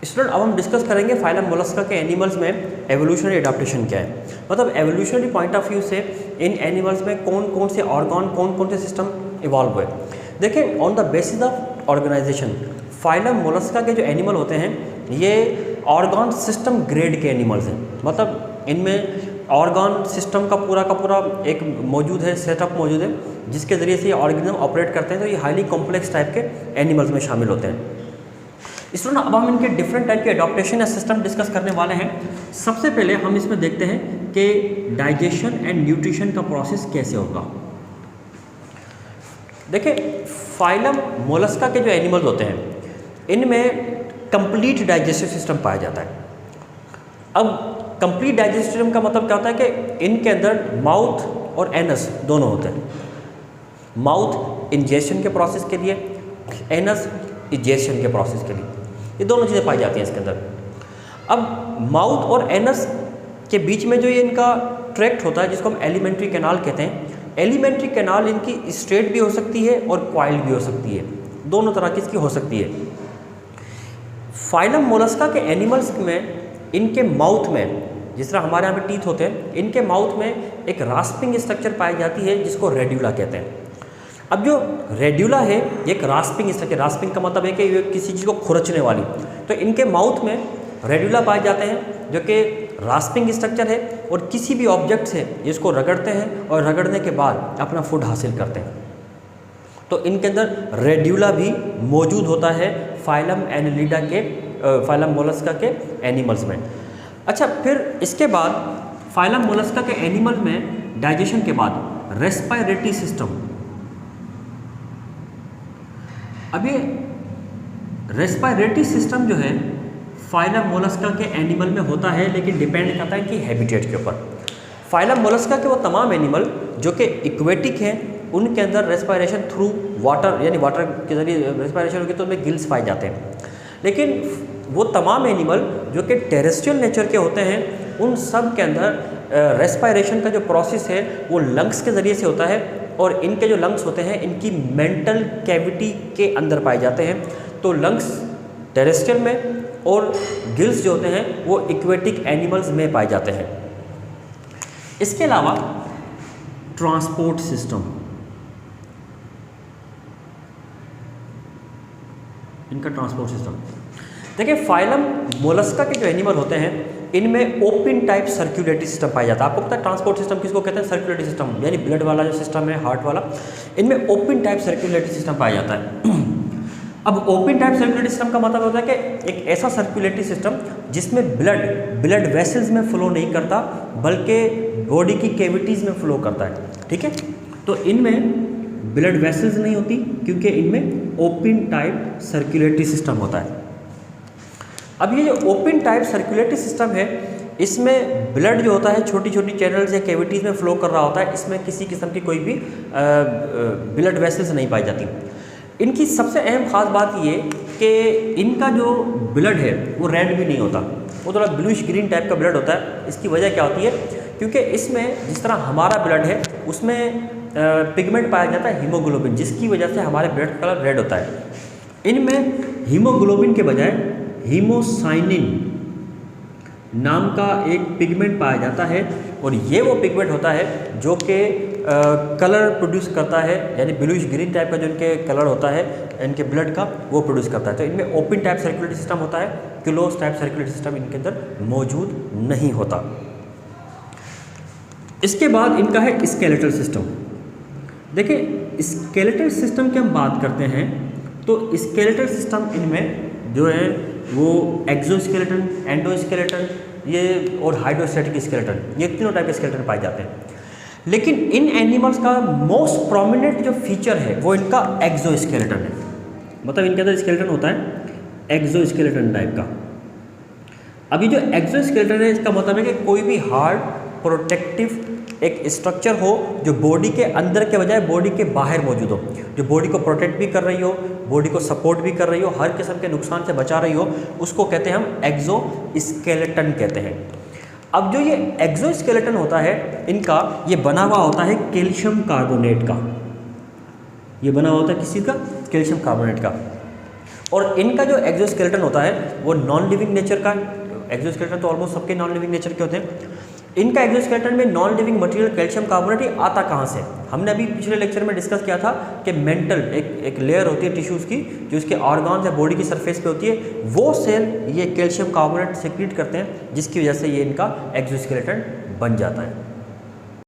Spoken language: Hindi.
स्टूडेंट अब हम डिस्कस करेंगे फाइलम मोलस्का के एनिमल्स में एवोल्यूशनरी एडाप्टेशन क्या है, मतलब एवोल्यूशनरी पॉइंट ऑफ व्यू से इन एनिमल्स में कौन कौन से ऑर्गन कौन कौन से सिस्टम इवॉल्व हुए। देखिए on the basis of organisation phylum Mollusca के जो एनिमल होते हैं ये ऑर्गन सिस्टम ग्रेड के एनिमल्स हैं, मतलब इनमें ऑर्गन सिस्टम का पूरा एक मौजूद है, सेटअप मौजूद है जिसके ज़रिए से ये ऑर्गेनिज्म ऑपरेट करते हैं। तो ये हाईली कॉम्प्लेक्स टाइप के एनिमल्स में शामिल होते हैं। स्टूडेंट अब हम इनके डिफरेंट टाइप के एडॉप्टेशन या सिस्टम डिस्कस करने वाले हैं। सबसे पहले हम इसमें देखते हैं कि डाइजेशन एंड न्यूट्रिशन का प्रोसेस कैसे होगा। देखिए फाइलम मोलस्का के जो एनिमल्स होते हैं इनमें कंप्लीट डाइजेस्टिव सिस्टम पाया जाता है। अब कंप्लीट डाइजेस्टिव सिस्टम का मतलब क्या होता है कि इनके अंदर माउथ और एनस दोनों होते हैं। माउथ इंजेशन के प्रोसेस के लिए, एनस इजेशन के प्रोसेस के लिए, ये दोनों चीज़ें पाई जाती हैं इसके अंदर। अब माउथ और एनस के बीच में जो ये इनका ट्रैक्ट होता है जिसको हम एलिमेंट्री कैनाल कहते हैं, एलिमेंट्री कैनाल इनकी स्ट्रेट भी हो सकती है और क्वाइल भी हो सकती है, दोनों तरह की इसकी हो सकती है। फाइलम मोलस्का के एनिमल्स में इनके माउथ में जिस तरह हमारे यहाँ पे टीथ होते हैं, इनके माउथ में एक रास्पिंग स्ट्रक्चर पाई जाती है जिसको रेड्यूला कहते हैं। अब जो रेड्यूला है ये एक रास्पिंग स्ट्रक्चर, रास्पिंग का मतलब है कि ये किसी चीज़ को खुरचने वाली, तो इनके माउथ में रेड्यूला पाए जाते हैं जो कि रास्पिंग स्ट्रक्चर है और किसी भी ऑब्जेक्ट से इसको रगड़ते हैं और रगड़ने के बाद अपना फूड हासिल करते हैं। तो इनके अंदर रेड्यूला भी मौजूद होता है फाइलम एनिलिडा के फाइलम मोलस्का के एनिमल्स में। अच्छा, फिर इसके बाद फाइलम मोलस्का के एनिमल में डाइजेशन के बाद रेस्पिरेटरी सिस्टम, अब ये रेस्पिरेटरी सिस्टम जो है फाइलम मोलस्का के एनिमल में होता है, लेकिन डिपेंड करता है इनकी हैबिटेट के ऊपर। फाइलम मोलस्का के वो तमाम एनिमल जो कि इक्वेटिक हैं उनके अंदर रेस्पिरेशन थ्रू वाटर, यानी वाटर के जरिए रेस्पिरेशन होगी तो उनमें गिल्स पाए जाते हैं। लेकिन वो तमाम एनिमल जो कि टेरेस्ट्रियल नेचर के होते हैं उन सब के अंदर रेस्पिरेशन का जो प्रोसेस है वो लंग्स के ज़रिए से होता है, और इनके जो लंग्स होते हैं इनकी मेंटल कैविटी के अंदर पाए जाते हैं। तो लंग्स टेरेस्ट्रियल में और गिल्स जो होते हैं वो इक्वेटिक एनिमल्स में पाए जाते हैं। इसके अलावा ट्रांसपोर्ट सिस्टम, इनका ट्रांसपोर्ट सिस्टम देखिए फाइलम मोलस्का के जो एनिमल होते हैं इनमें ओपन टाइप सर्कुलेटरी सिस्टम पाया जाता है। आपको पता है ट्रांसपोर्ट सिस्टम किसको कहते हैं? सर्कुलेटरी सिस्टम, यानी ब्लड वाला जो सिस्टम है, हार्ट वाला, इनमें ओपन टाइप सर्कुलेटरी सिस्टम पाया जाता है। अब ओपन टाइप सर्कुलेटरी सिस्टम का मतलब होता है कि एक ऐसा सर्कुलेटरी सिस्टम जिसमें ब्लड वेसल्स में फ्लो नहीं करता बल्कि बॉडी की कैविटीज़ में फ्लो करता है। ठीक है, तो इनमें ब्लड वेसल्स नहीं होती क्योंकि इनमें ओपन टाइप सर्कुलेटरी सिस्टम होता है। अब ये जो ओपन टाइप सर्कुलेटरी सिस्टम है इसमें ब्लड जो होता है छोटी छोटी चैनल्स या कैविटीज़ में फ्लो कर रहा होता है, इसमें किसी किस्म की कोई भी ब्लड वेसल्स नहीं पाई जाती। इनकी सबसे अहम ख़ास बात ये कि इनका जो ब्लड है वो रेड भी नहीं होता, वो थोड़ा ब्लूइश ग्रीन टाइप का ब्लड होता है। इसकी वजह क्या होती है? क्योंकि इसमें जिस तरह हमारा ब्लड है उसमें पिगमेंट पाया जाता है हीमोग्लोबिन, जिसकी वजह से हमारे ब्लड का कलर रेड होता है। इनमें हीमोग्लोबिन के बजाय हीमोसाइनिन नाम का एक पिगमेंट पाया जाता है, और ये वो पिगमेंट होता है जो कि कलर प्रोड्यूस करता है, यानी ब्लूइश ग्रीन टाइप का जो इनके कलर होता है इनके ब्लड का वो प्रोड्यूस करता है। तो इनमें ओपन टाइप सर्कुलेटरी सिस्टम होता है, क्लोज टाइप सर्कुलेटरी सिस्टम इनके अंदर मौजूद नहीं होता। इसके बाद इनका है स्केलेटल सिस्टम। देखिए स्केलेटल सिस्टम की हम बात करते हैं तो स्केलेटल सिस्टम इनमें जो है वो एक्सोस्केलेटन, एंडोस्केलेटन ये और हाइड्रोस्टैटिक स्केलेटन, ये तीनों टाइप के स्केलेटन पाए जाते हैं। लेकिन इन एनिमल्स का मोस्ट प्रोमिनेंट जो फीचर है वो इनका एक्सोस्केलेटन है, मतलब इनके अंदर स्केलेटन होता है एक्सोस्केलेटन टाइप का। अभी जो एक्सोस्केलेटन है इसका मतलब है कि कोई भी हार्ड प्रोटेक्टिव एक स्ट्रक्चर हो जो बॉडी के अंदर के बजाय बॉडी के बाहर मौजूद हो, जो बॉडी को प्रोटेक्ट भी कर रही हो, बॉडी को सपोर्ट भी कर रही हो, हर किस्म के नुकसान से बचा रही हो, उसको कहते हैं हम एक्सोस्केलेटन कहते हैं। अब जो ये एक्सोस्केलेटन होता है इनका ये बना हुआ होता है कैल्शियम कार्बोनेट का, ये बना हुआ होता है किसी का? कैल्शियम कार्बोनेट का। और इनका जो एक्सोस्केलेटन होता है वो नॉन लिविंग नेचर का, एक्सोस्केलेटन तो ऑलमोस्ट सबके नॉन लिविंग नेचर के होते हैं। इनका एक्सोस्केलेटन में non living material calcium carbonate ये आता कहाँ से? हमने अभी पिछले लेक्चर में डिस्कस किया था कि मेंटल एक लेयर होती है टिश्यूज़ की जो इसके ऑर्गन्स या बॉडी की सरफेस पे होती है, वो सेल ये कैल्शियम कार्बोनेट सेक्रीट करते हैं जिसकी वजह से ये इनका एक्सोस्केलेटन बन जाता है।